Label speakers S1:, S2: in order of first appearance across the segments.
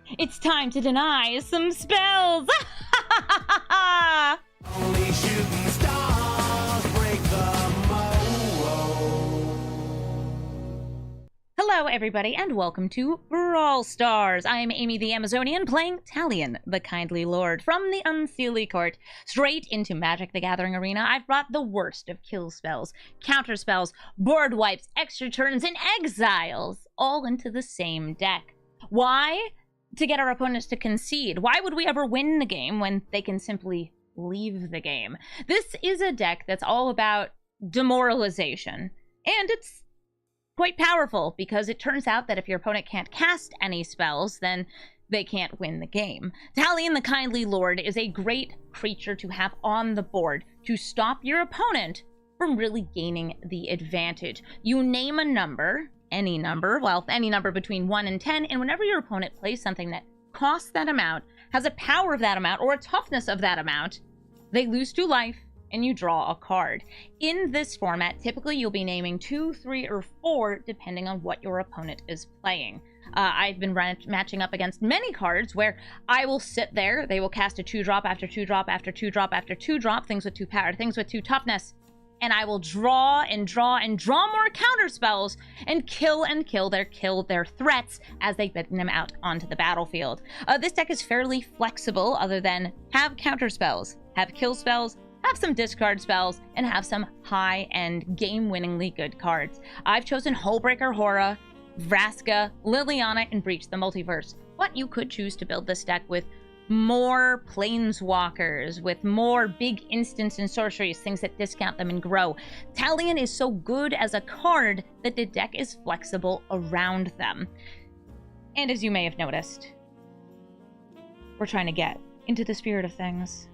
S1: It's time to deny some spells!
S2: Only shooting stars break the mold.
S1: Hello, everybody, and welcome to Brawl Stars. I'm Amy the Amazonian, playing Talion, the Kindly Lord. From the Unseelie Court, straight into Magic the Gathering Arena, I've brought the worst of kill spells, counter spells, board wipes, extra turns, and exiles, all into the same deck. Why? To get our opponents to concede. Why would we ever win the game when they can simply leave the game? This is a deck that's all about demoralization, and it's quite powerful because it turns out that if your opponent can't cast any spells, then they can't win the game. Talion the Kindly Lord is a great creature to have on the board to stop your opponent from really gaining the advantage. You name a number, any number, well, any number between 1 and 10, and whenever your opponent plays something that costs that amount, has a power of that amount, or a toughness of that amount, they lose 2 life, and you draw a card. In this format, typically you'll be naming 2, 3, or 4, depending on what your opponent is playing. I've been matching up against many cards where I will sit there, they will cast a 2-drop after 2-drop after 2-drop after 2-drop, things with 2 power, things with 2 toughness, and I will draw and draw and draw more counter spells and kill their threats as they get them out onto the battlefield. This deck is fairly flexible, other than have counter spells, have kill spells, have some discard spells, and have some high-end, game-winningly good cards. I've chosen Hullbreaker Horror, Vraska, Liliana, and Breach the Multiverse. But you could choose to build this deck with more planeswalkers, with more big instants and sorceries, things that discount them and grow. Talion is so good as a card that the deck is flexible around them. And as you may have noticed, we're trying to get into the spirit of things.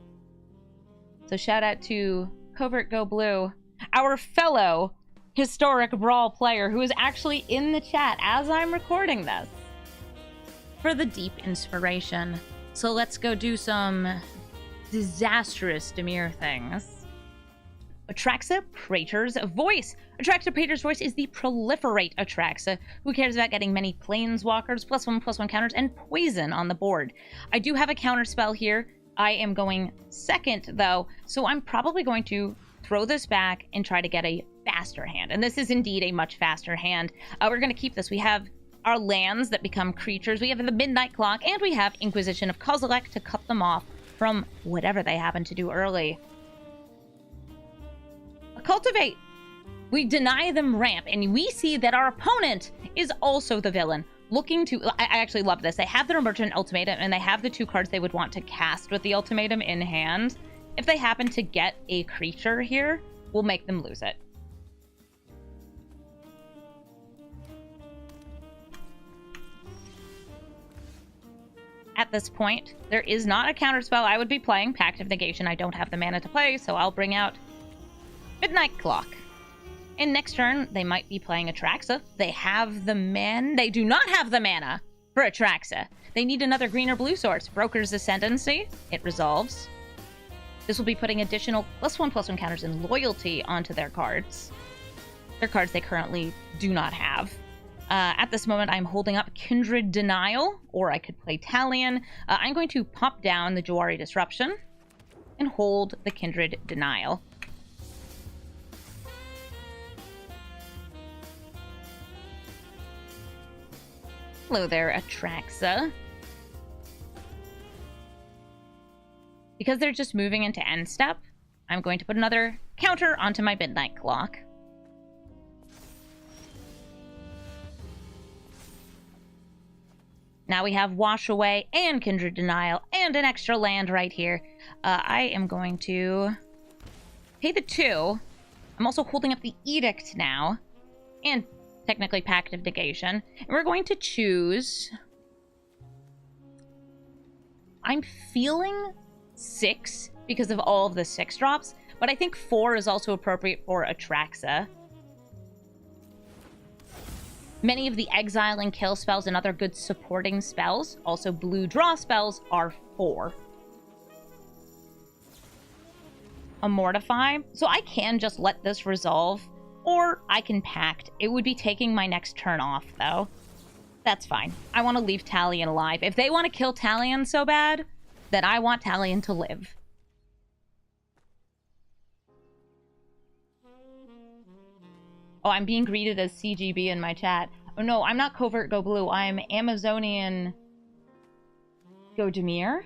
S1: So shout out to Covert Go Blue, our fellow historic Brawl player who is actually in the chat as I'm recording this, for the deep inspiration. So let's go do some disastrous Dimir things. Atraxa Praetor's Voice. Atraxa Praetor's Voice is the proliferate Atraxa, who cares about getting many planeswalkers, +1/+1 counters, and poison on the board. I do have a counter spell here. I am going second, though, so I'm probably going to throw this back and try to get a faster hand. And this is indeed a much faster hand. We're going to keep this. We have our lands that become creatures. We have the Midnight Clock, and we have Inquisition of Kozilek to cut them off from whatever they happen to do early. Cultivate. We deny them ramp, and we see that our opponent is also the villain. Looking to... I actually love this. They have their Emergent Ultimatum, and they have the 2 cards they would want to cast with the Ultimatum in hand. If they happen to get a creature here, we'll make them lose it. At this point, there is not a counterspell. I would be playing Pact of Negation. I don't have the mana to play, so I'll bring out Midnight Clock. And next turn, they might be playing Atraxa. They have the mana. They do not have the mana for Atraxa. They need another green or blue source. Broker's Ascendancy. It resolves. This will be putting additional +1/+1 counters and loyalty onto their cards. Their cards they currently do not have. At this moment, I'm holding up Kindred Denial, or I could play Talion. I'm going to pop down the Jawari Disruption and hold the Kindred Denial. Hello there, Atraxa. Because they're just moving into end step, I'm going to put another counter onto my Midnight Clock. Now we have Wash Away and Kindred Denial and an extra land right here. I am going to pay the 2. I'm also holding up the Edict now, and technically Pact of Negation. And we're going to choose... I'm feeling 6 because of all of the 6 drops, but I think 4 is also appropriate for Atraxa. Many of the exile and kill spells and other good supporting spells, also blue draw spells, are 4. A Mortify. So I can just let this resolve, or I can Pact. It would be taking my next turn off, though. That's fine. I want to leave Talion alive. If they want to kill Talion so bad, then I want Talion to live. Oh, I'm being greeted as CGB in my chat. Oh no, I'm not Covert Go Blue. I'm Amazonian Go Demir.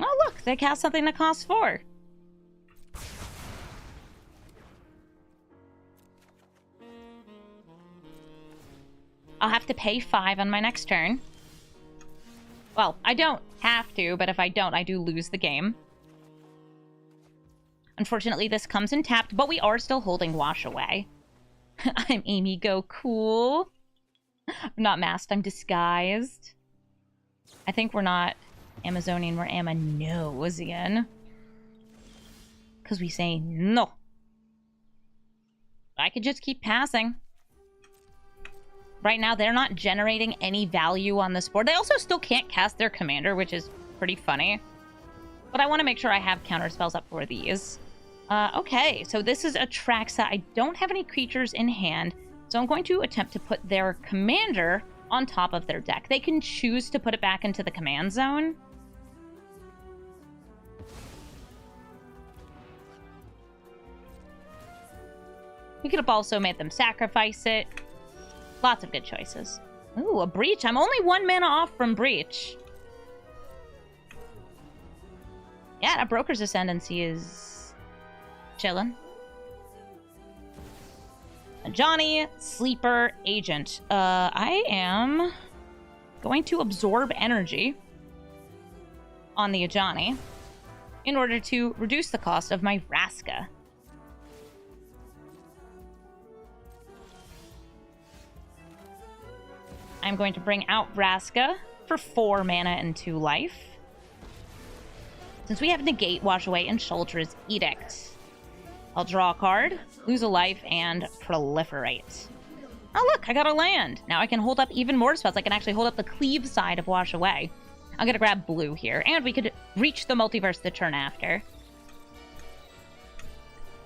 S1: Oh look, they cast something that costs 4. I'll have to pay 5 on my next turn. Well, I don't have to, but if I don't, I do lose the game. Unfortunately, this comes in tapped, but we are still holding Wash Away. I'm Amy Go Cool. I'm not masked, I'm disguised. I think we're not Amazonian, we're Aminosian. Because we say no. I could just keep passing. Right now, they're not generating any value on this board. They also still can't cast their commander, which is pretty funny. But I want to make sure I have counterspells up for these. Okay, so this is Atraxa. I don't have any creatures in hand, so I'm going to attempt to put their commander on top of their deck. They can choose to put it back into the command zone. We could have also made them sacrifice it. Lots of good choices. Ooh, a Breach. I'm only 1 mana off from Breach. Yeah, that Broker's Ascendancy is chillin'. Johnny, Sleeper, Agent. I am going to absorb energy on the Ajani in order to reduce the cost of my Vraska. I'm going to bring out Vraska for 4 mana and 2 life. Since we have Negate, Wash Away, and Shuldre's Edict, I'll draw a card, lose a life, and proliferate. Oh look, I got a land. Now I can hold up even more spells. I can actually hold up the cleave side of Wash Away. I'm gonna grab blue here, and we could reach the multiverse the turn after.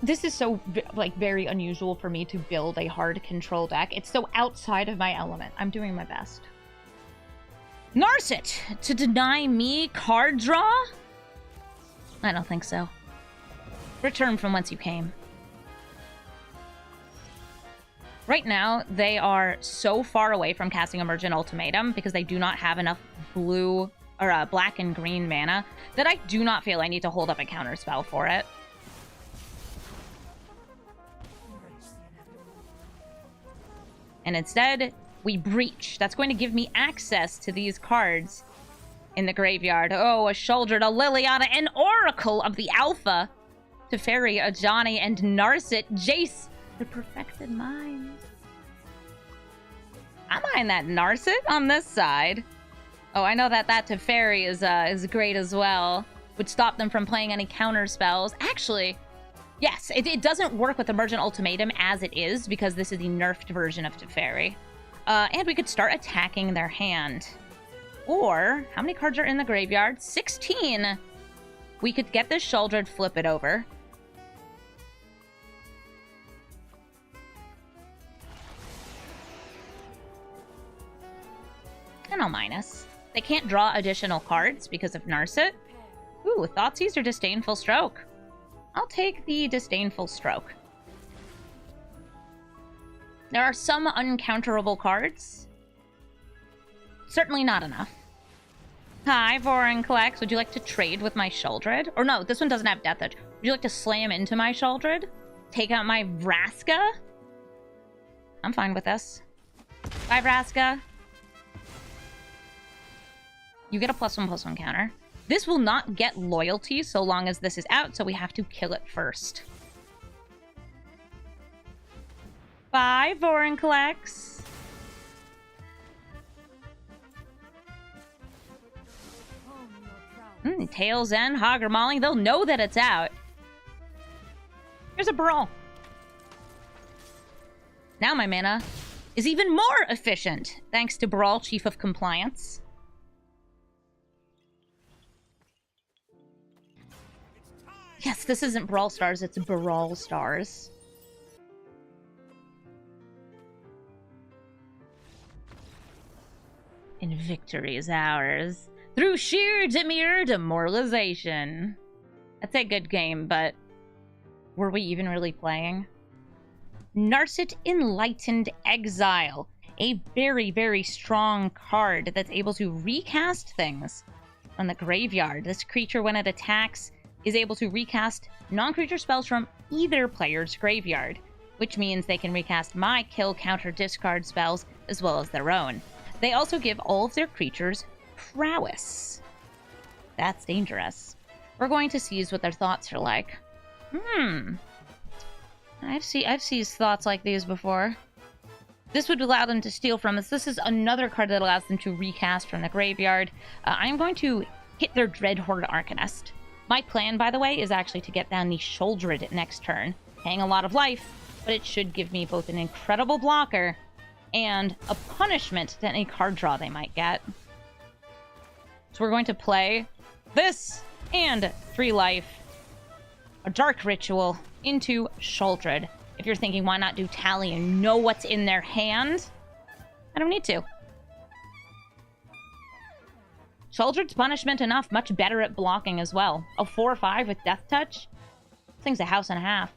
S1: This is so, like, very unusual for me to build a hard control deck. It's so outside of my element. I'm doing my best. Narset! To deny me card draw? I don't think so. Return from whence you came. Right now, they are so far away from casting Emergent Ultimatum because they do not have enough blue, or black and green mana, that I do not feel I need to hold up a counterspell for it. And instead, we Breach. That's going to give me access to these cards in the graveyard. Oh, a Shuldred, a Liliana, an Oracle of the Alpha, Teferi, a Johnny, and Narset, Jace, the Perfected Mind. I mind that Narset on this side. Oh, I know that Teferi is great as well. Would stop them from playing any counter spells. Actually, yes, it doesn't work with Emergent Ultimatum as it is, because this is the nerfed version of Teferi. And we could start attacking their hand. Or, how many cards are in the graveyard? 16! We could get this Shuldred, flip it over. And I'll minus. They can't draw additional cards because of Narset. Ooh, Thoughtseize or Disdainful Stroke? I'll take the Disdainful Stroke. There are some uncounterable cards. Certainly not enough. Hi, Vorinclex. Would you like to trade with my Shuldred? Or no, this one doesn't have Death Edge. Would you like to slam into my Shuldred? Take out my Vraska? I'm fine with this. Bye, Vraska. You get a +1/+1 counter. This will not get loyalty so long as this is out, so we have to kill it first. Bye, Vorinclex. Tails End, Hogger Mauling, they'll know that it's out. Here's a Brawl. Now my mana is even more efficient, thanks to Brawl, Chief of Compliance. Yes, this isn't Brawl Stars, it's Baral Stars. and victory is ours. Through sheer mere demoralization. That's a good game, but were we even really playing? Narset Enlightened Exile. A very, very strong card that's able to recast things on the graveyard. This creature, when it attacks, is able to recast non-creature spells from either player's graveyard, which means they can recast my kill, counter, discard spells as well as their own. They also give all of their creatures prowess. That's dangerous. We're going to seize what their thoughts are like. I've seized thoughts like these before. This would allow them to steal from us. This is another card that allows them to recast from the graveyard. I'm going to hit their Dreadhorde Arcanist. My plan, by the way, is actually to get down the Shouldered next turn. Paying a lot of life, but it should give me both an incredible blocker and a punishment to any card draw they might get. So we're going to play this and 3 life, a Dark Ritual, into Shouldered. If you're thinking, why not do Talion? Know what's in their hand? I don't need to. Shouldered's punishment enough, much better at blocking as well. A 4/5 with Death Touch? This thing's a house and a half.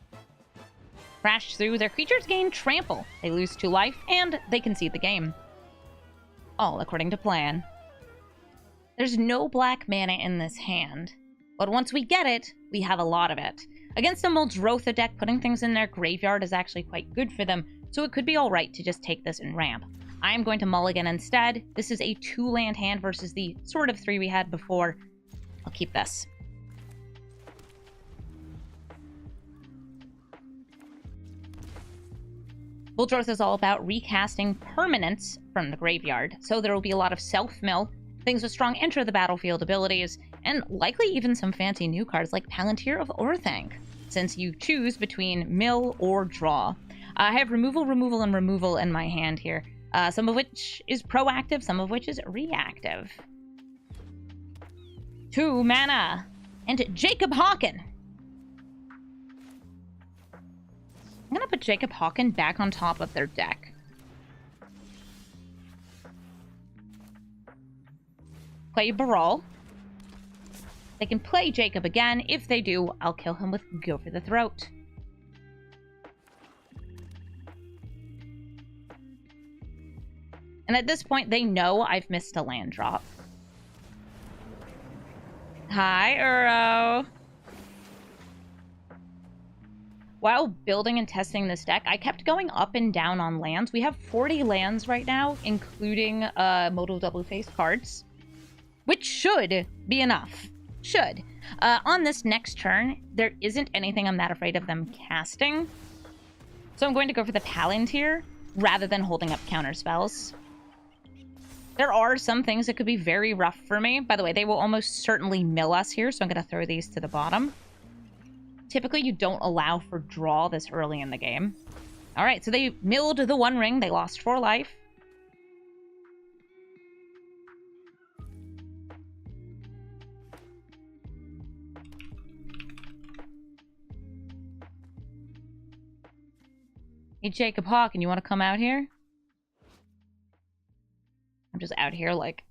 S1: Crash through, their creatures gain Trample. They lose 2 life, and they concede the game. All according to plan. There's no black mana in this hand, but once we get it, we have a lot of it. Against a Muldrotha deck, putting things in their graveyard is actually quite good for them, so it could be alright to just take this and ramp. I'm going to mulligan instead. This is a 2-land hand versus the sort of 3 we had before. I'll keep this. Muldrotha is all about recasting permanents from the graveyard, so there will be a lot of self-mill, things with strong enter the battlefield abilities, and likely even some fancy new cards like Palantir of Orthanc, since you choose between mill or draw. I have removal, removal, and removal in my hand here, some of which is proactive, some of which is reactive. 2 mana, and Jacob Hawken. I'm going to put Jacob Hawken back on top of their deck. Play Baral. They can play Jacob again. If they do, I'll kill him with Go for the Throat. And at this point, they know I've missed a land drop. Hi, Uro. While building and testing this deck, I kept going up and down on lands. We have 40 lands right now, including modal double-faced cards, which should be enough. Should. On this next turn, there isn't anything I'm that afraid of them casting. So I'm going to go for the Palantir rather than holding up counterspells. There are some things that could be very rough for me. By the way, they will almost certainly mill us here, so I'm going to throw these to the bottom. Typically, you don't allow for draw this early in the game. Alright, so they milled the One Ring. They lost 4 life. Hey, Jacob Hawken, you want to come out here? I'm just out here like,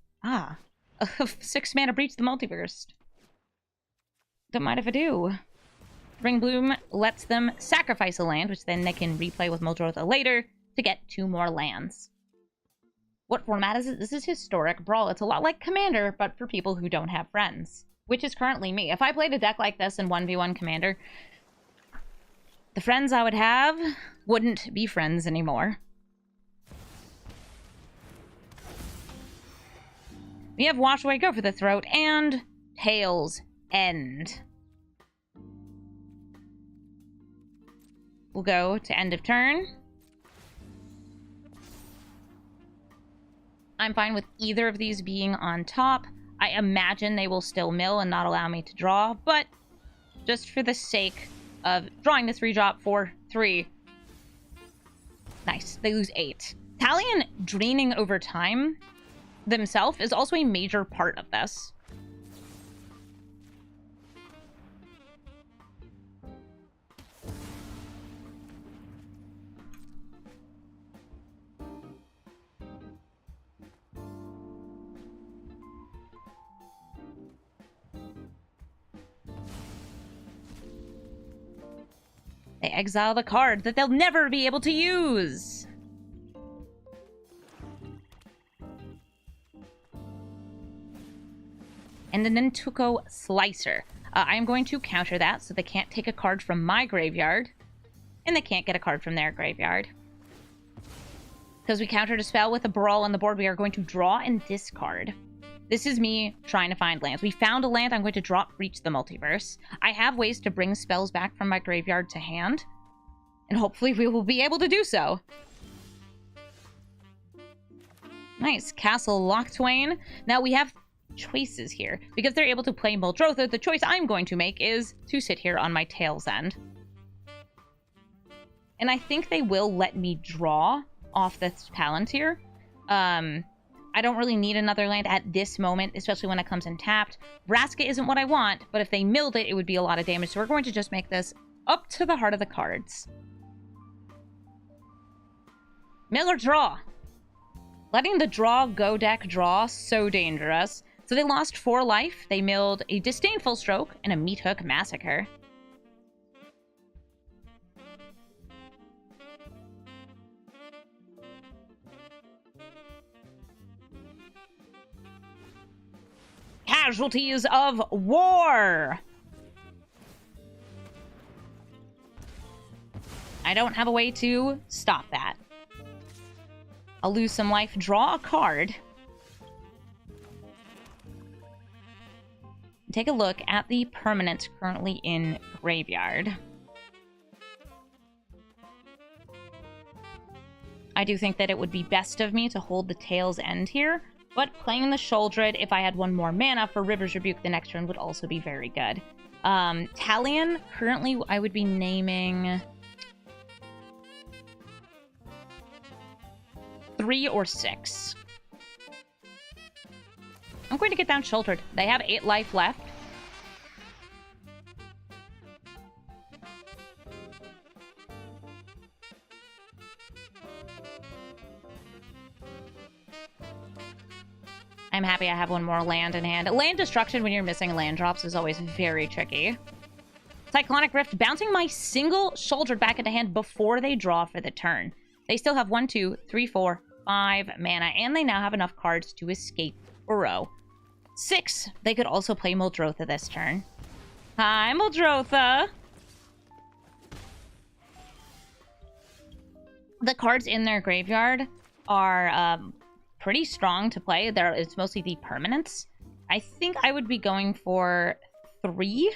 S1: 6 mana Breach the Multiverse. Don't mind if I do. Ring Bloom lets them sacrifice a land, which then they can replay with Muldrotha later to get 2 more lands. What format is it? This is Historic Brawl. It's a lot like Commander, but for people who don't have friends, which is currently me. If I played a deck like this in 1v1 Commander, the friends I would have wouldn't be friends anymore. We have Wash Away, Go for the Throat, and Tails End. We'll go to end of turn. I'm fine with either of these being on top. I imagine they will still mill and not allow me to draw, but just for the sake of drawing this 3-drop for 3. Nice. They lose 8. Talion draining over time themselves is also a major part of this. They exile the card that they'll never be able to use. And the Nintuko Slicer. I am going to counter that so they can't take a card from my graveyard. And they can't get a card from their graveyard. Because we countered a spell with a Brawl on the board, we are going to draw and discard. This is me trying to find lands. We found a land. I'm going to drop Breach the Multiverse. I have ways to bring spells back from my graveyard to hand. And hopefully we will be able to do so. Nice. Castle Locthwain. Now we have choices here. Because they're able to play Muldrotha, the choice I'm going to make is to sit here on my tail's end. And I think they will let me draw off this Palantir. I don't really need another land at this moment, especially when it comes in tapped. Vraska isn't what I want, but if they milled it, it would be a lot of damage. So we're going to just make this up to the heart of the cards. Mill or draw. Letting the draw go deck draw, so dangerous. So they lost 4 life. They milled a Disdainful Stroke and a Meat Hook Massacre. Casualties of war. I don't have a way to stop that. I'll lose some life, draw a card. Take a look at the permanents currently in graveyard. I do think that it would be best of me to hold the tail's end here. But playing the Sheoldred, if I had 1 more mana for River's Rebuke the next turn, would also be very good. Talion, currently I would be naming 3 or 6. I'm going to get down Sheoldred. They have 8 life left. I'm happy I have 1 more land in hand. Land destruction when you're missing land drops is always very tricky. Cyclonic Rift, bouncing my single Sheoldred back into hand before they draw for the turn. They still have 1, 2, 3, 4, 5 mana, and they now have enough cards to escape Burrow. 6, they could also play Muldrotha this turn. Hi, Muldrotha! The cards in their graveyard are pretty strong to play. It's mostly the permanents. I think I would be going for 3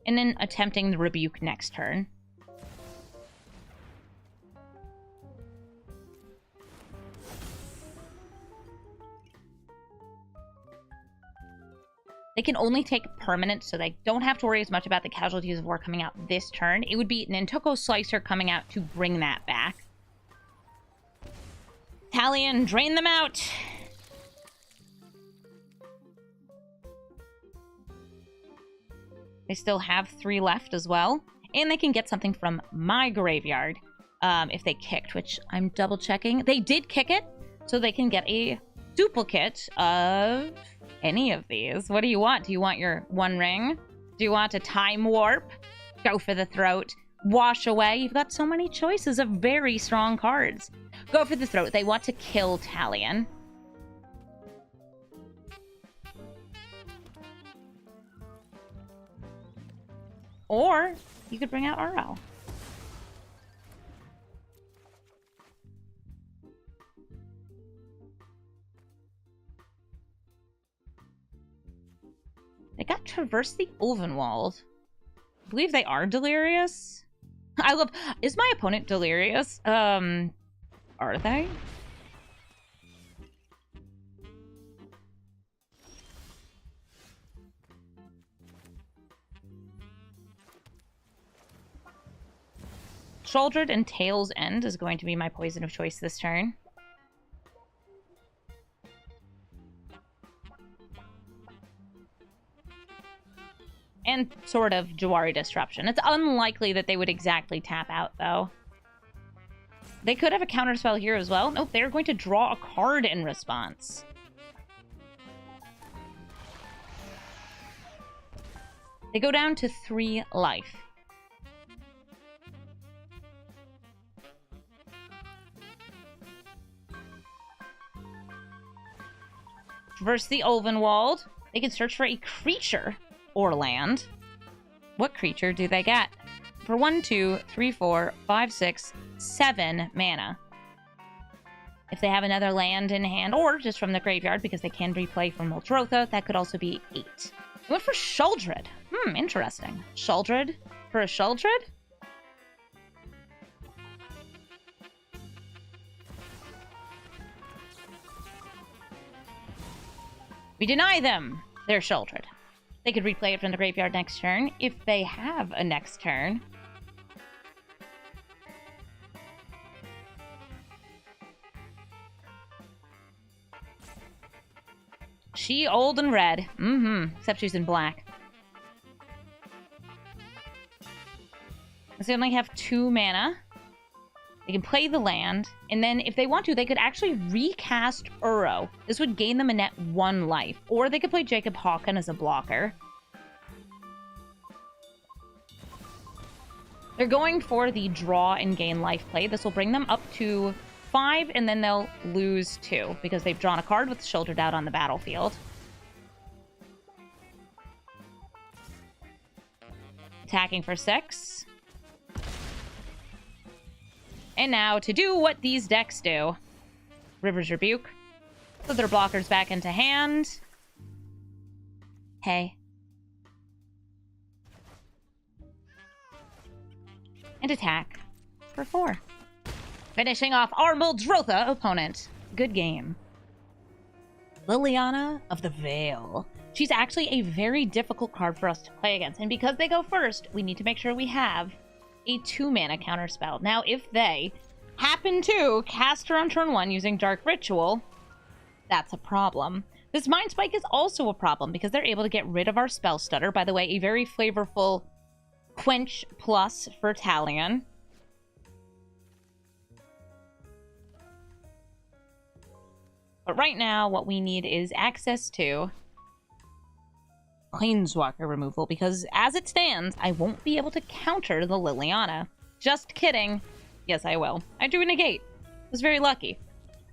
S1: and then attempting the Rebuke next turn. They can only take permanents, so they don't have to worry as much about the Casualties of War coming out this turn. It would be Nintuko Slicer coming out to bring that back. Talion, drain them out! They still have 3 left as well. And they can get something from my graveyard if they kicked, which I'm double checking. They did kick it, so they can get a duplicate of any of these. What do you want? Do you want your 1 ring? Do you want a Time Warp? Go for the Throat. Wash Away. You've got so many choices of very strong cards. Go for the Throat. They want to kill Talion. Or you could bring out RL. They got Traverse the Ulvenwald. I believe they are delirious. I love... Is my opponent delirious? Are they? Sheoldred and Tail's End is going to be my poison of choice this turn. And sort of Jawari Disruption. It's unlikely that they would exactly tap out, though. They could have a counterspell here as well. Nope, they're going to draw a card in response. They go down to 3 life. versus the Ulvenwald. They can search for a creature or land. What creature do they get? For 1, 2, 3, 4, 5, 6, 7 mana. If they have another land in hand, or just from the graveyard, because they can replay from Muldrotha, that could also be 8. I went for Shuldred. Interesting. Shuldred for a Shuldred? We deny them their Shuldred. They could replay it from the graveyard next turn, if they have a next turn. She old and red. Except she's in black. So they only have 2 mana. They can play the land, and then if they want to, they could actually recast Uro. This would gain them a net 1 life. Or they could play Jacob Hawken as a blocker. They're going for the draw and gain life play. This will bring them up to 5, and then they'll lose 2, because they've drawn a card with Shouldered Out on the battlefield. Attacking for 6. And now, to do what these decks do. River's Rebuke. Put their blockers back into hand. Hey. And attack for 4. Finishing off our Muldrotha opponent. Good game. Liliana of the Veil. She's actually a very difficult card for us to play against. And because they go first, we need to make sure we have a 2-mana counterspell. Now, if they happen to cast her on turn 1 using Dark Ritual, that's a problem. This Mind Spike is also a problem because they're able to get rid of our Spell Stutter. By the way, a very flavorful Quench Plus for Talion. But right now, what we need is access to Planeswalker removal, because as it stands, I won't be able to counter the Liliana. Just kidding. Yes, I will. I drew a Negate. I was very lucky.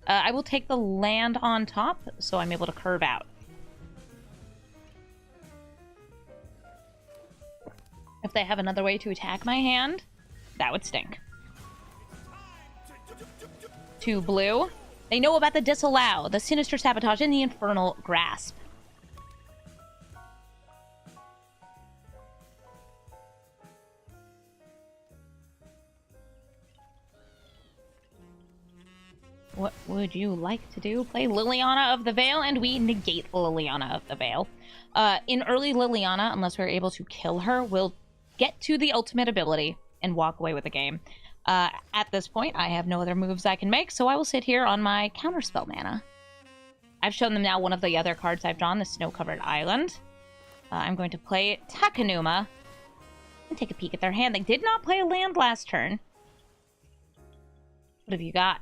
S1: I will take the land on top, so I'm able to curve out. If they have another way to attack my hand, that would stink. 2 blue. They know about the Disallow, the Sinister Sabotage, and the Infernal Grasp. What would you like to do? Play Liliana of the Veil, and we negate Liliana of the Veil. In early Liliana, unless we're able to kill her, we'll get to the ultimate ability and walk away with the game. At this point, I have no other moves I can make, so I will sit here on my Counterspell mana. I've shown them now one of the other cards I've drawn, the Snow-Covered Island. I'm going to play Takenuma and take a peek at their hand. They did not play a land last turn. What have you got?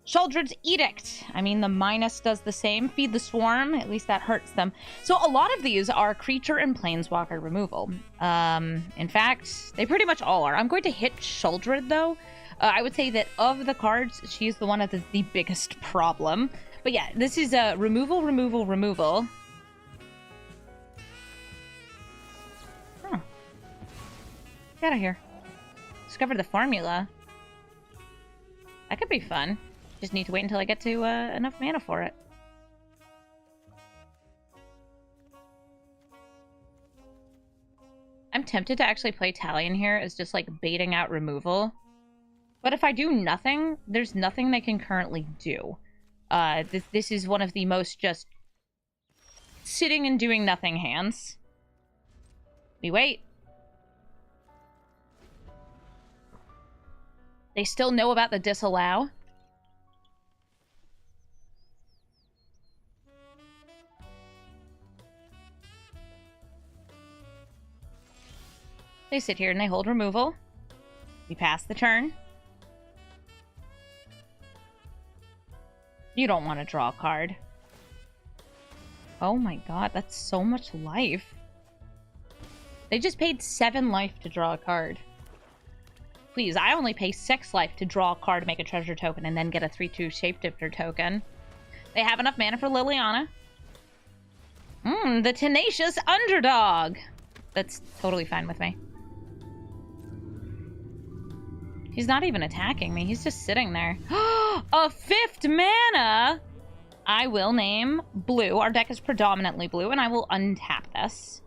S1: Shuldred's Edict. I mean, the minus does the same. Feed the Swarm. At least that hurts them. So a lot of these are creature and planeswalker removal. In fact, they pretty much all are. I'm going to hit Shuldred, though. I would say that of the cards, she's the one that is the biggest problem. But yeah, this is removal, removal, removal. Huh. Get out of here. Discover the formula. That could be fun. Just need to wait until I get to enough mana for it. I'm tempted to actually play Talion here as just like baiting out removal. But if I do nothing, there's nothing they can currently do. This is one of the most just sitting and doing nothing hands. We wait. They still know about the Disallow. They sit here and they hold removal. We pass the turn. You don't want to draw a card. Oh my god, that's so much life. They just paid 7 life to draw a card. Please, I only pay 6 life to draw a card, make a treasure token, and then get a 3/2 Shapeshifter token. They have enough mana for Liliana. The tenacious underdog. That's totally fine with me. He's not even attacking me. He's just sitting there. A 5th mana! I will name blue. Our deck is predominantly blue, and I will untap this.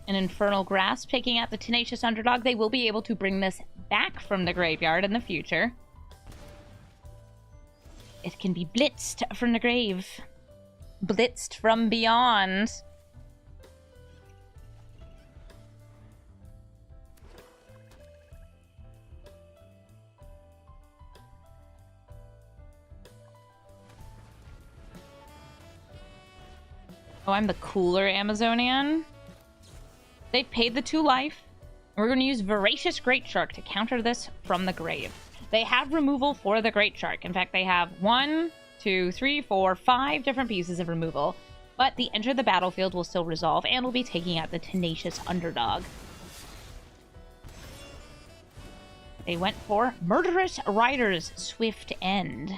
S1: An Infernal Grasp taking out the tenacious underdog. They will be able to bring this back from the graveyard in the future. It can be blitzed from the grave. Blitzed from beyond. Oh, I'm the cooler Amazonian. They've paid the 2 life. We're going to use Voracious Greatshark to counter this from the grave. They have removal for the Greatshark. In fact, they have 1, 2, 3, 4, 5 different pieces of removal. But the enter the battlefield will still resolve and will be taking out the tenacious underdog. They went for Murderous Rider's Swift End.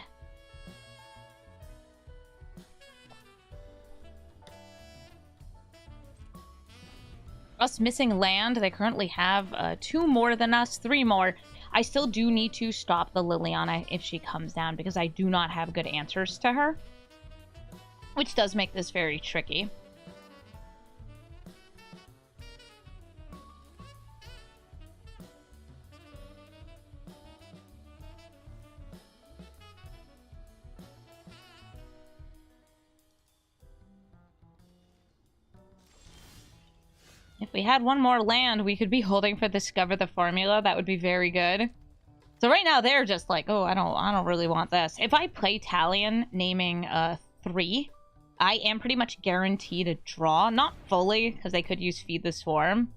S1: Us missing land, they currently have 2 more than us, 3 more. I still do need to stop the Liliana if she comes down because I do not have good answers to her. Which does make this very tricky. If we had 1 more land, we could be holding for Discover the Formula. That would be very good. So right now, they're just like, oh, I don't really want this. If I play Talion, naming 3, I am pretty much guaranteed a draw. Not fully, because they could use Feed the Swarm.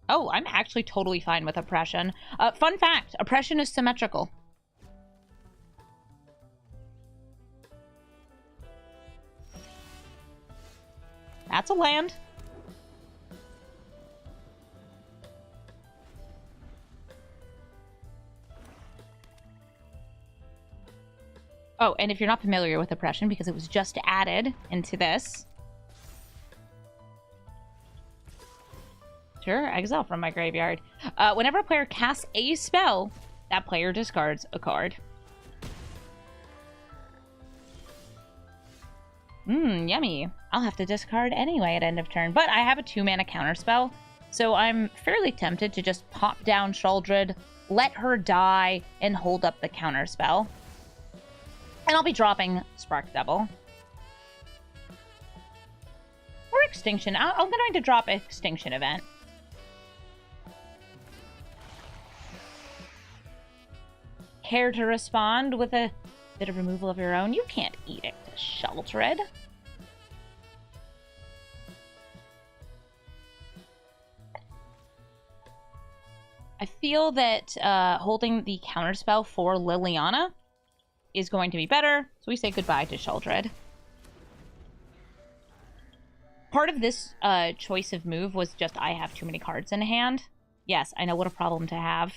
S1: Oh, I'm actually totally fine with Oppression. Fun fact, Oppression is symmetrical. That's a land. Oh, and if you're not familiar with Oppression, because it was just added into this. Sure, exile from my graveyard. Whenever a player casts a spell, that player discards a card. Yummy. I'll have to discard anyway at end of turn, but I have a 2-mana counterspell, so I'm fairly tempted to just pop down Sheoldred, let her die, and hold up the counterspell. And I'll be dropping Spark Devil. Or Extinction. I'm going to drop Extinction Event. Care to respond with a bit of removal of your own? You can't Edict Sheoldred. I feel that holding the counterspell for Liliana is going to be better, so we say goodbye to Sheoldred. Part of this choice of move was just I have too many cards in hand. Yes, I know what a problem to have.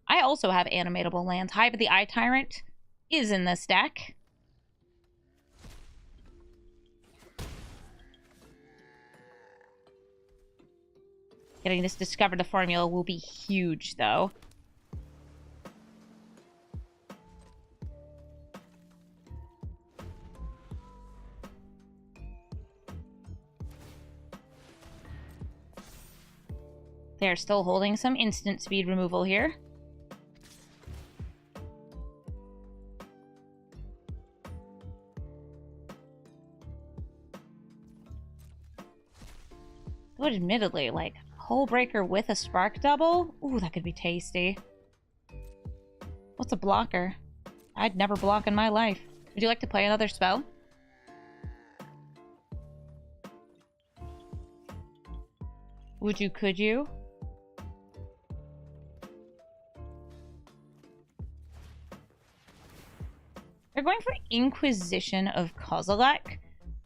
S1: I also have animatable lands. Hive of the Eye Tyrant is in this deck. Getting this Discover the Formula will be huge, though. They're still holding some instant speed removal here. Though admittedly, like, Hullbreaker with a Spark Double? Ooh, that could be tasty. What's a blocker? I'd never block in my life. Would you like to play another spell? Would you, could you? for Inquisition of Kozilek.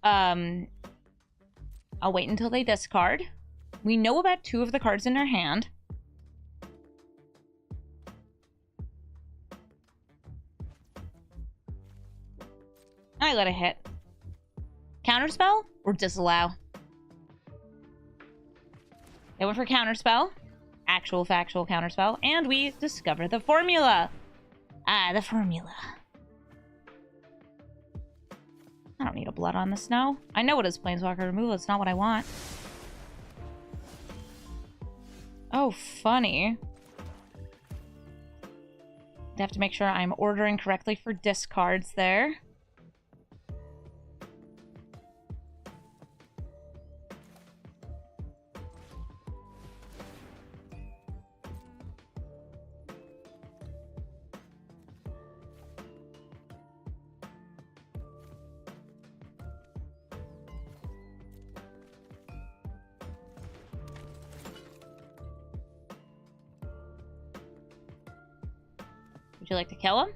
S1: I'll wait until they discard. We know about 2 of the cards in their hand. I let it hit. Counterspell or Disallow? They went for Counterspell. Actual factual Counterspell. And we discover the formula. The formula. I don't need a blood on the snow. I know it is Planeswalker removal. It's not what I want. Oh, funny. I have to make sure I'm ordering correctly for discards there. Would you like to kill him?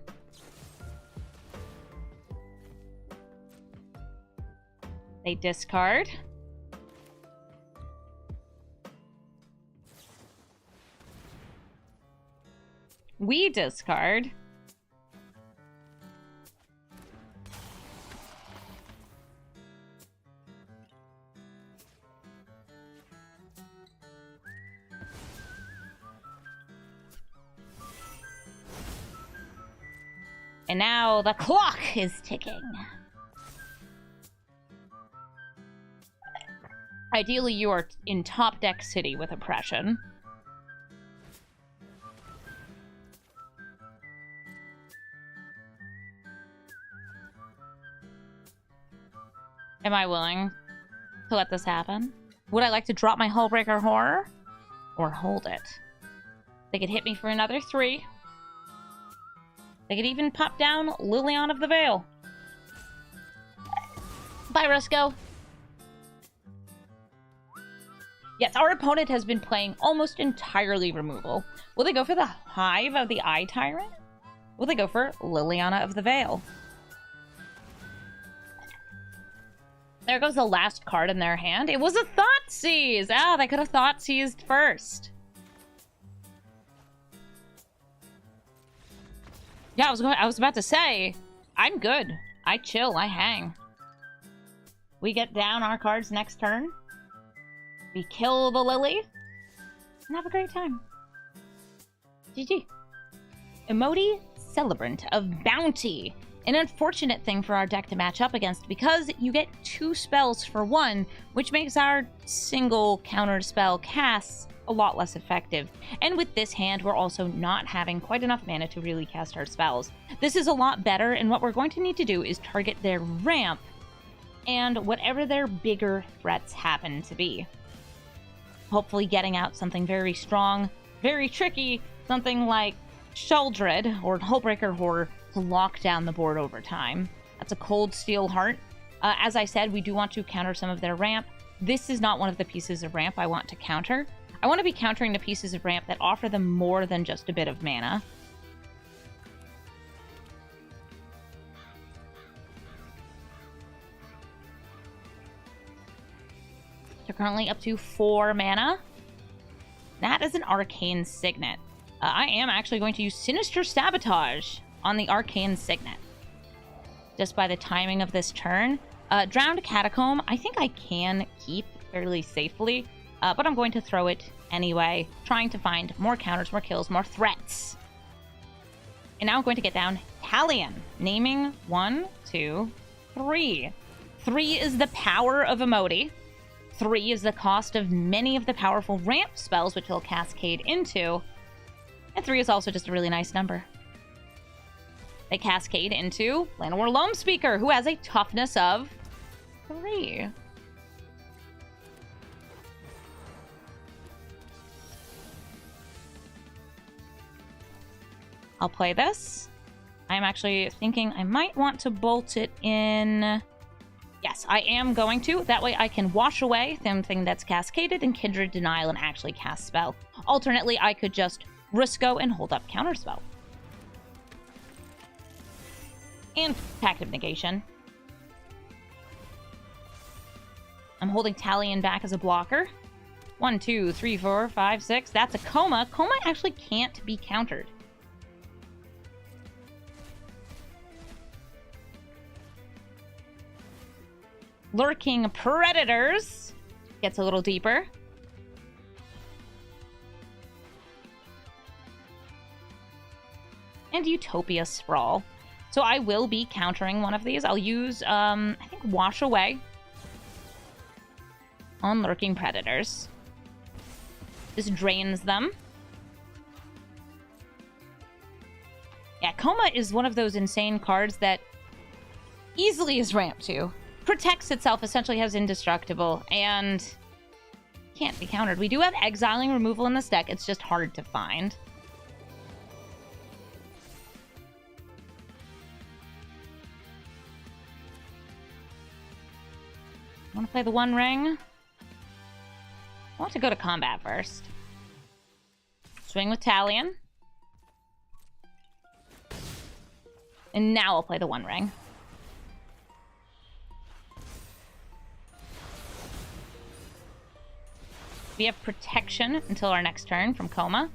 S1: They discard. We discard. And now the clock is ticking. Ideally, you are in top deck city with oppression. Am I willing to let this happen? Would I like to drop my Hullbreaker Horror? Or hold it? They could hit me for another 3. They could even pop down Liliana of the Veil. Bye, Risco. Yes, our opponent has been playing almost entirely removal. Will they go for the Hive of the Eye Tyrant? Will they go for Liliana of the Veil? There goes the last card in their hand. It was a Thoughtseize! Ah, they could have Thoughtseized first. Yeah, I was about to say, I'm good. I chill, I hang. We get down our cards next turn. We kill the Lily. And have a great time. GG. Emote Celebrant of Bounty. An unfortunate thing for our deck to match up against because you get 2 spells for 1, which makes our single counterspell casts a lot less effective. And with this hand, we're also not having quite enough mana to really cast our spells. This is a lot better, and what we're going to need to do is target their ramp and whatever their bigger threats happen to be. Hopefully getting out something very strong, very tricky, something like Sheldred or Hullbreaker Horror to lock down the board over time. That's a Coldsteel Heart. As I said, we do want to counter some of their ramp. This is not one of the pieces of ramp I want to counter. I want to be countering the pieces of ramp that offer them more than just a bit of mana. They're currently up to 4 mana. That is an Arcane Signet. I am actually going to use Sinister Sabotage on the Arcane Signet. Just by the timing of this turn. Drowned Catacomb, I think I can keep fairly safely. But I'm going to throw it anyway, trying to find more counters, more kills, more threats. And now I'm going to get down Talion, naming 1, 2, 3. 3 is the power of Emote. 3 is the cost of many of the powerful ramp spells, which he'll cascade into. And 3 is also just a really nice number. They cascade into Llanowar Loam Speaker, who has a toughness of 3. I'll play this. I'm actually thinking I might want to bolt it in. Yes, I am going to. That way I can wash away something that's cascaded in Kindred Denial and actually cast spell. Alternately, I could just Risco and hold up Counterspell. And Pact of Negation. I'm holding Talion back as a blocker. 1, 2, 3, 4, 5, 6. That's a Coma. Coma actually can't be countered. Lurking Predators. Gets a little deeper. And Utopia Sprawl. So I will be countering one of these. I'll use, I think, Wash Away on Lurking Predators. This drains them. Yeah, Coma is one of those insane cards that easily is ramped to. Protects itself, essentially has Indestructible, and can't be countered. We do have Exiling removal in this deck. It's just hard to find. I want to play the One Ring. I want to go to combat first. Swing with Talion. And now I'll play the One Ring. We have protection until our next turn from Coma.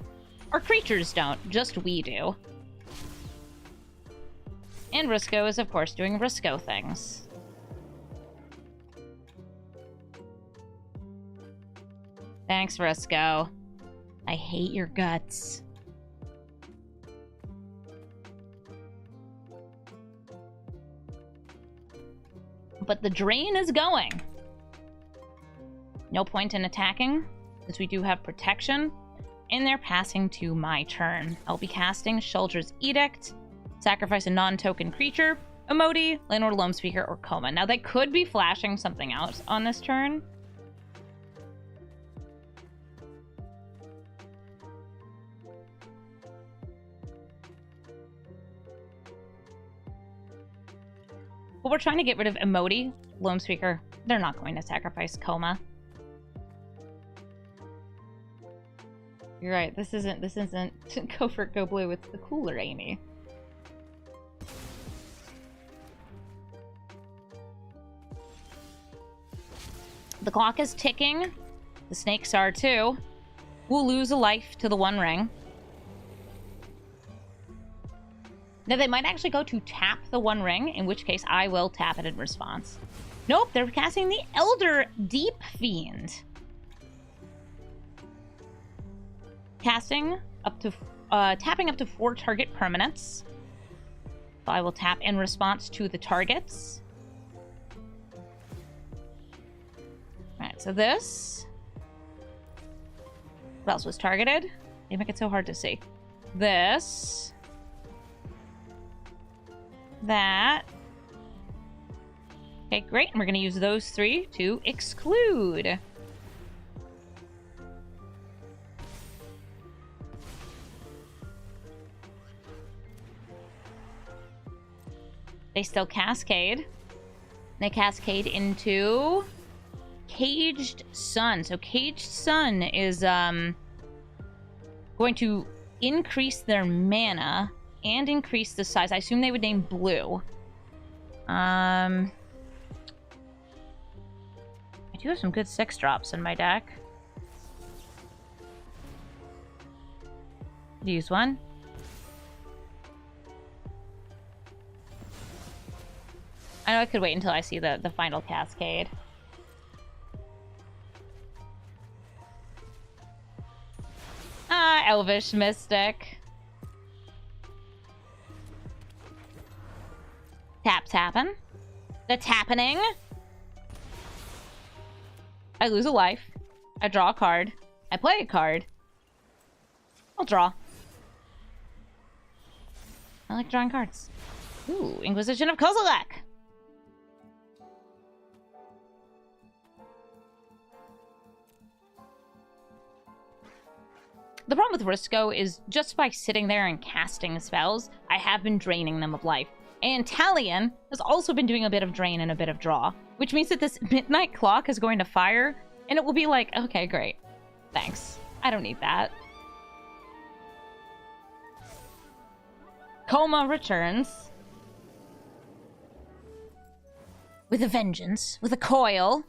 S1: Our creatures don't, just we do. And Risco is, of course, doing Risco things. Thanks, Risco. I hate your guts. But the drain is going. No point in attacking, since we do have protection. And they're passing to my turn. I'll be casting Shuldr's Edict, sacrifice a non-token creature, Emoti, Landlord Loamspeaker, or Coma. Now, they could be flashing something else on this turn. But we're trying to get rid of Emoti, Loamspeaker. They're not going to sacrifice Coma. You're right. This isn't go for it, go blue. It's the cooler Amy. The clock is ticking. The snakes are too. We'll lose a life to the One Ring. Now, they might actually go to tap the One Ring, in which case I will tap it in response. Nope, they're casting the Elder Deep Fiend. Casting up to, tapping up to 4 target permanents. So I will tap in response to the targets. Alright, so this. What else was targeted? They make it so hard to see. This. That. Okay, great. And we're going to use those 3 to exclude. They still cascade. They cascade into Caged Sun. So Caged Sun is going to increase their mana and increase the size. I assume they would name blue. I do have some good 6-drops in my deck. Use one. I know I could wait until I see the final cascade. Ah, Elvish Mystic. Tap tapping. That's happening. I lose a life. I draw a card. I play a card. I'll draw. I like drawing cards. Ooh, Inquisition of Kozilek. The problem with Risco is just by sitting there and casting spells, I have been draining them of life. And Talion has also been doing a bit of drain and a bit of draw, which means that this midnight clock is going to fire, and it will be like, okay, great. Thanks. I don't need that. Coma returns. with a vengeance, with a coil.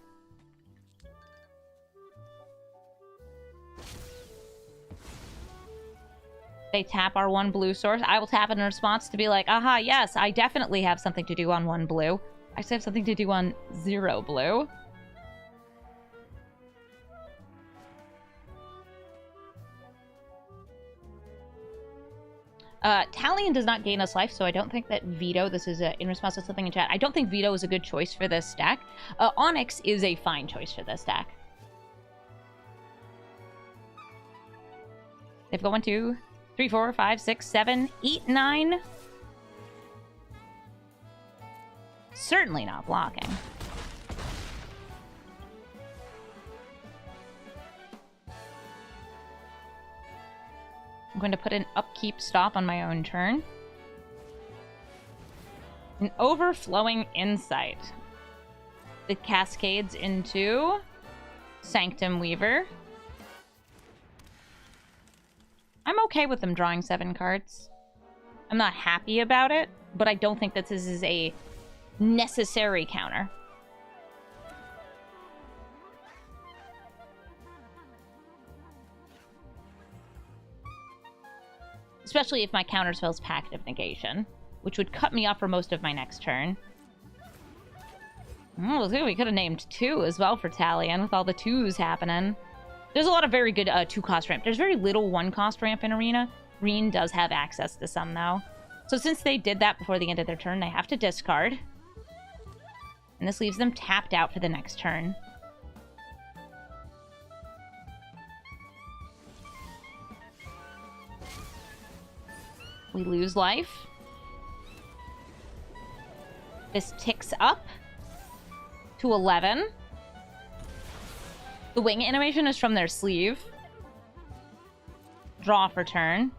S1: They tap our 1 blue source. I will tap it in response to be like, aha, yes, I definitely have something to do on 1 blue. I still have something to do on 0 blue. Talion does not gain us life, so I don't think that Veto, this is in response to something in chat, I don't think Veto is a good choice for this stack. Onyx is a fine choice for this stack. They've got 1, 2, 3, 4, 5, 6, 7, 8, 9. Certainly not blocking. I'm going to put an upkeep stop on my own turn. An Overflowing Insight. It cascades into Sanctum Weaver. I'm okay with them drawing 7 cards. I'm not happy about it, but I don't think that this is a necessary counter. Especially if my counterspell is Pact of Negation, which would cut me off for most of my next turn. Oh, we could have named 2 as well for Talion with all the 2s happening. There's a lot of very good 2-cost ramp. There's very little 1-cost ramp in Arena. Green does have access to some, though. So since they did that before the end of their turn, they have to discard. And this leaves them tapped out for the next turn. We lose life. This ticks up to 11. The wing animation is from their sleeve. Draw for turn.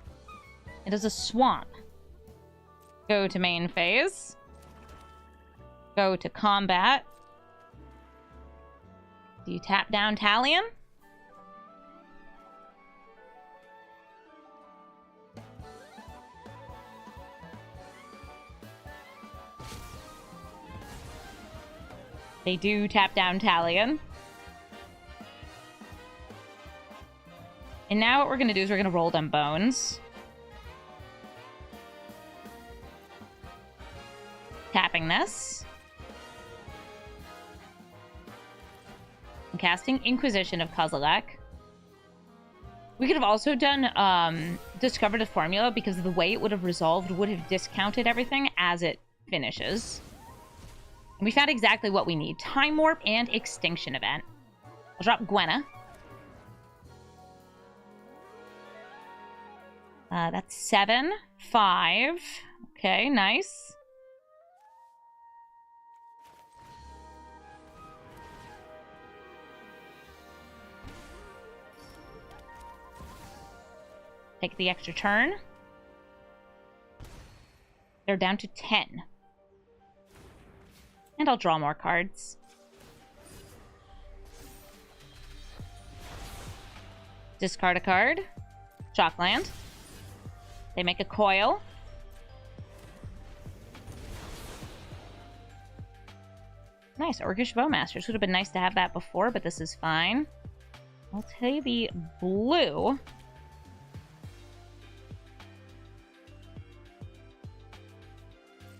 S1: It is a swamp. Go to main phase. Go to combat. Do you tap down Talion? They do tap down Talion. And now what we're going to do is we're going to roll them bones. Tapping this. And casting Inquisition of Kozilek. We could have also done discovered a formula because the way it would have resolved would have discounted everything as it finishes. And we found exactly what we need. Time Warp and Extinction Event. I'll drop Gwenna. That's 7, 5. Okay, nice. Take the extra turn. They're down to 10. And I'll draw more cards. Discard a card. Shockland. They make a coil. Nice, Orcish Bowmasters. Would have been nice to have that before, but this is fine. I'll take the blue.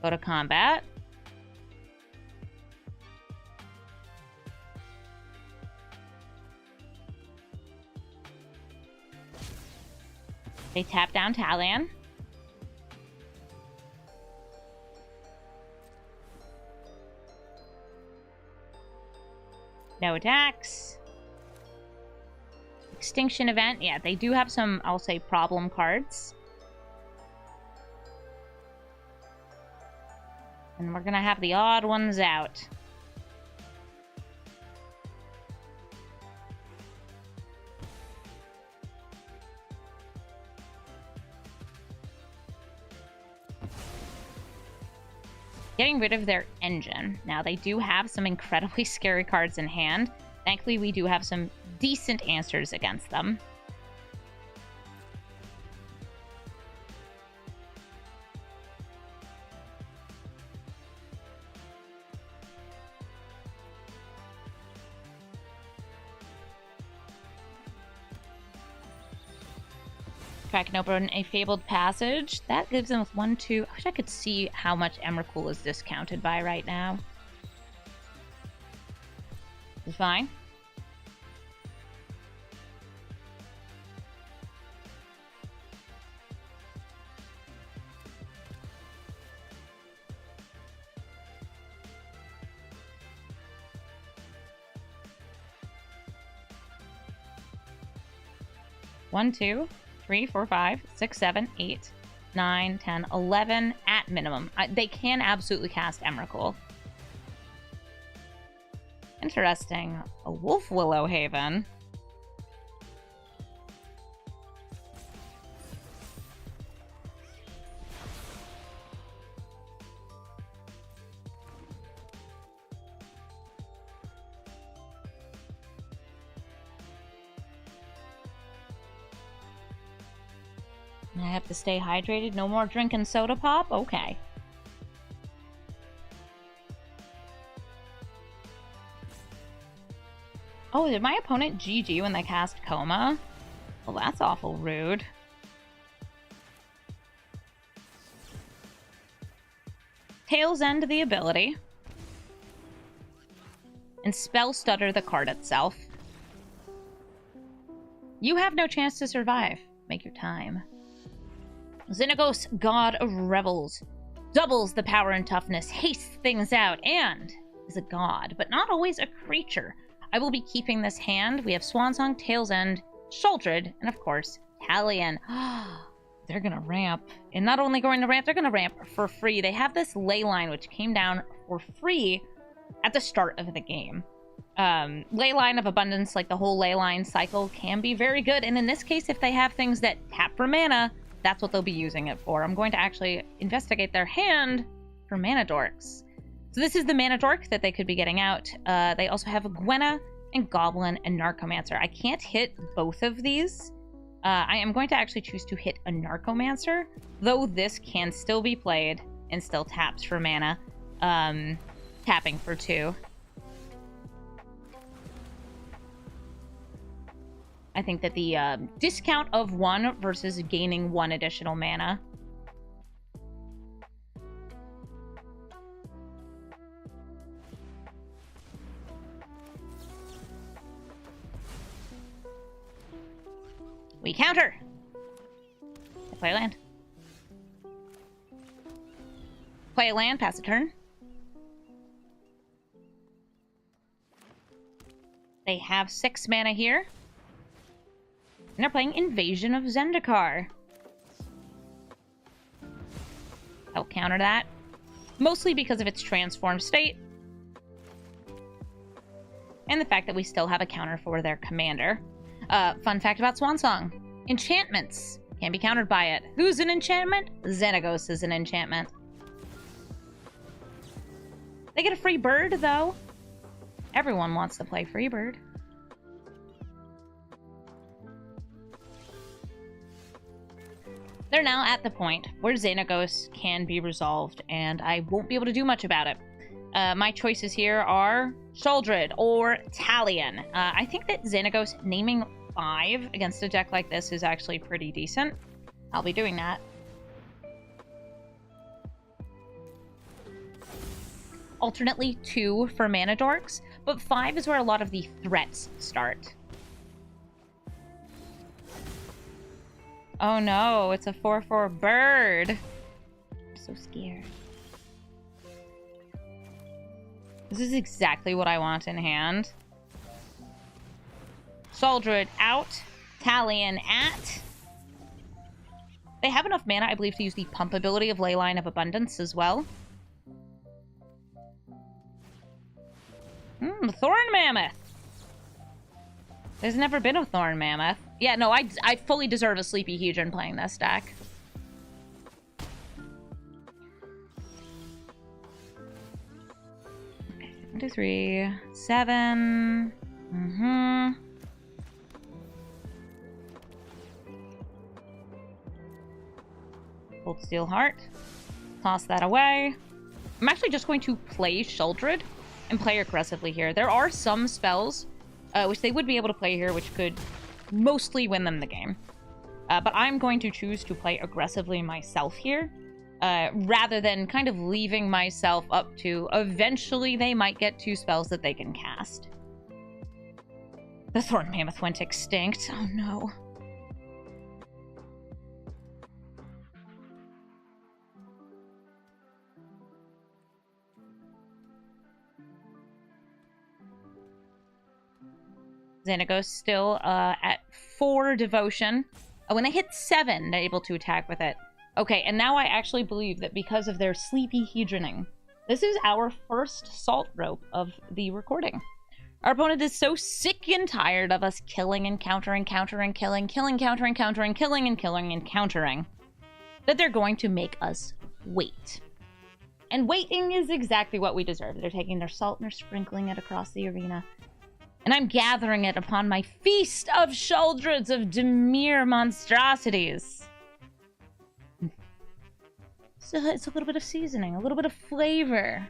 S1: Go to combat. They tap down Talion. No attacks. Extinction Event. Yeah, they do have some, I'll say, problem cards. And we're gonna have the odd ones out. Getting rid of their engine. Now, they do have some incredibly scary cards in hand. Thankfully, we do have some decent answers against them. Cracking open a Fabled Passage. That gives them with 1, 2. I wish I could see how much Emrakul is discounted by right now. It's fine. One, 2, 3, 4, 5, 6, 7, 8, 9, 10, 11 at minimum. They can absolutely cast Emrakul. Interesting. A Wolf Willow Haven. I have to stay hydrated. No more drinking soda pop? Okay. Oh, did my opponent GG when they cast Coma? Well, that's awful rude. Tails End the ability. And Spell Stutter the card itself. You have no chance to survive. Make your time. Xenagos, God of Revels. Doubles the power and toughness, hastes things out, and is a god, but not always a creature. I will be keeping this hand. We have Swan Song, Tails End, Shuldred, and of course, Talion. They're gonna ramp. And not only going to ramp, they're gonna ramp for free. They have this ley line, which came down for free at the start of the game. Ley Line of Abundance, like the whole ley line cycle, can be very good. And in this case, if they have things that tap for mana, that's what they'll be using it for. I'm going to actually investigate their hand for mana dorks. So this is the mana dork that they could be getting out. They also have a Gwenna and Goblin and Narcomancer. I can't hit both of these. I am going to actually choose to hit a Narcomancer, though this can still be played and still taps for mana. Tapping for 2. I think that the discount of 1 versus gaining 1 additional mana. We counter! I play a land. Play a land, pass a turn. They have 6 mana here. And they're playing Invasion of Zendikar. I'll counter that. Mostly because of its transformed state. And the fact that we still have a counter for their commander. Fun fact about Swan Song. Enchantments can be countered by it. Who's an enchantment? Xenagos is an enchantment. They get a free bird, though. Everyone wants to play free bird. They're now at the point where Xenagos can be resolved, and I won't be able to do much about it. My choices here are Shuldred or Talion. I think that Xenagos naming 5 against a deck like this is actually pretty decent. I'll be doing that. Alternately 2 for mana dorks, but 5 is where a lot of the threats start. Oh no, it's a 4/4 bird. I'm so scared. This is exactly what I want in hand. Shuldred out. Talion at. They have enough mana, I believe, to use the pump ability of Ley Line of Abundance as well. Thorn Mammoth. There's never been a Thorn Mammoth. Yeah, no, I fully deserve a Sleepy Hedron playing this deck. Okay, 1, 2, 3, 7. Coldsteel Heart. Toss that away. I'm actually just going to play Shuldred and play aggressively here. There are some spells which they would be able to play here, which could mostly win them the game. But I'm going to choose to play aggressively myself here, rather than kind of leaving myself up to eventually they might get 2 spells that they can cast. The Thorn Mammoth went extinct. Oh no. Xanagos still at 4 devotion. When I hit 7, they're able to attack with it. Okay, and now I actually believe that because of their sleepy hedroning, this is our first salt rope of the recording. Our opponent is so sick and tired of us killing and countering, countering, killing, countering, countering, killing and countering, that they're going to make us wait. And waiting is exactly what we deserve. They're taking their salt and they're sprinkling it across the arena. And I'm gathering it upon my feast of shoulders of demure monstrosities. So it's a little bit of seasoning, a little bit of flavor.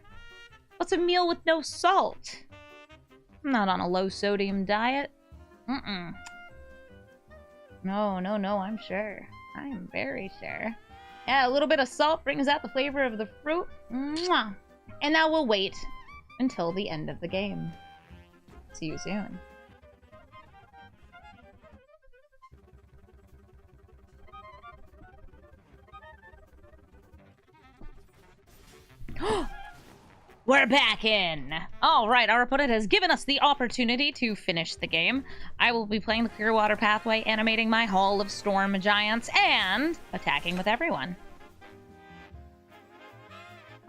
S1: What's a meal with no salt? I'm not on a low-sodium diet. No, I'm sure. I am very sure. Yeah, a little bit of salt brings out the flavor of the fruit. Mwah. And now we'll wait until the end of the game. See you soon. We're back in! Alright, our opponent has given us the opportunity to finish the game. I will be playing the Clearwater Pathway, animating my Hall of Storm Giants, and attacking with everyone.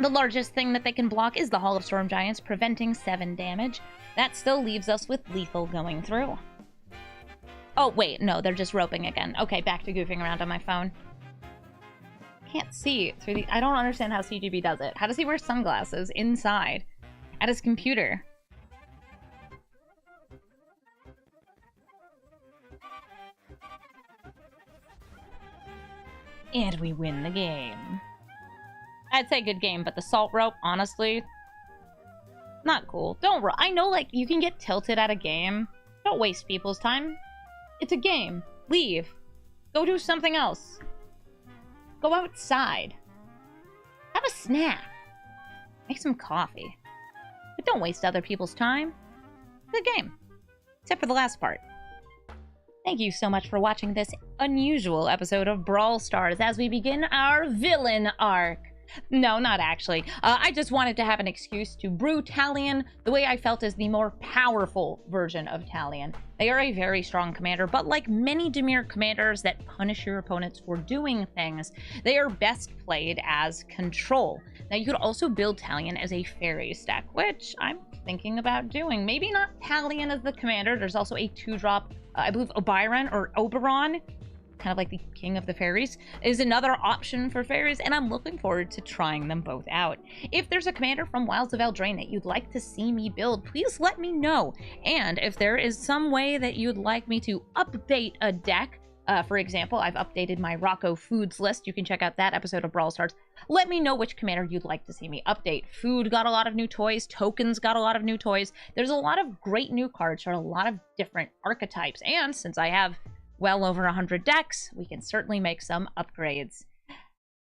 S1: The largest thing that they can block is the Hall of Storm Giants, preventing 7 damage. That still leaves us with lethal going through. Oh, wait, no, they're just roping again. Okay, back to goofing around on my phone. Can't see through the... I don't understand how CGB does it. How does he wear sunglasses inside at his computer? And we win the game. I'd say good game, but the salt rope, honestly, not cool. Don't I know, like, you can get tilted at a game. Don't waste people's time. It's a game. Leave. Go do something else. Go outside. Have a snack. Make some coffee. But don't waste other people's time. Good game. Except for the last part. Thank you so much for watching this unusual episode of Brawl Stars as we begin our villain arc. No, not actually. I just wanted to have an excuse to brew Talion the way I felt is the more powerful version of Talion. They are a very strong commander, but like many demure commanders that punish your opponents for doing things, they are best played as control. Now, you could also build Talion as a Faerie stack, which I'm thinking about doing. Maybe not Talion as the commander. There's also a 2-drop, I believe Oberon or Oberon, kind of like the king of the fairies, is another option for fairies, and I'm looking forward to trying them both out. If there's a commander from Wilds of Eldraine that you'd like to see me build, please let me know. And if there is some way that you'd like me to update a deck, for example, I've updated my Rocco Foods list. You can check out that episode of Brawl Stars. Let me know which commander you'd like to see me update. Food got a lot of new toys. Tokens got a lot of new toys. There's a lot of great new cards for a lot of different archetypes. And since I have well over 100 decks, we can certainly make some upgrades.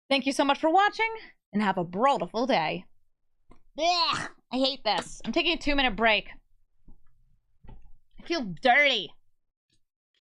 S1: Thank you so much for watching, and have a brawlful day. Ugh, I hate this. I'm taking a 2-minute break. I feel dirty.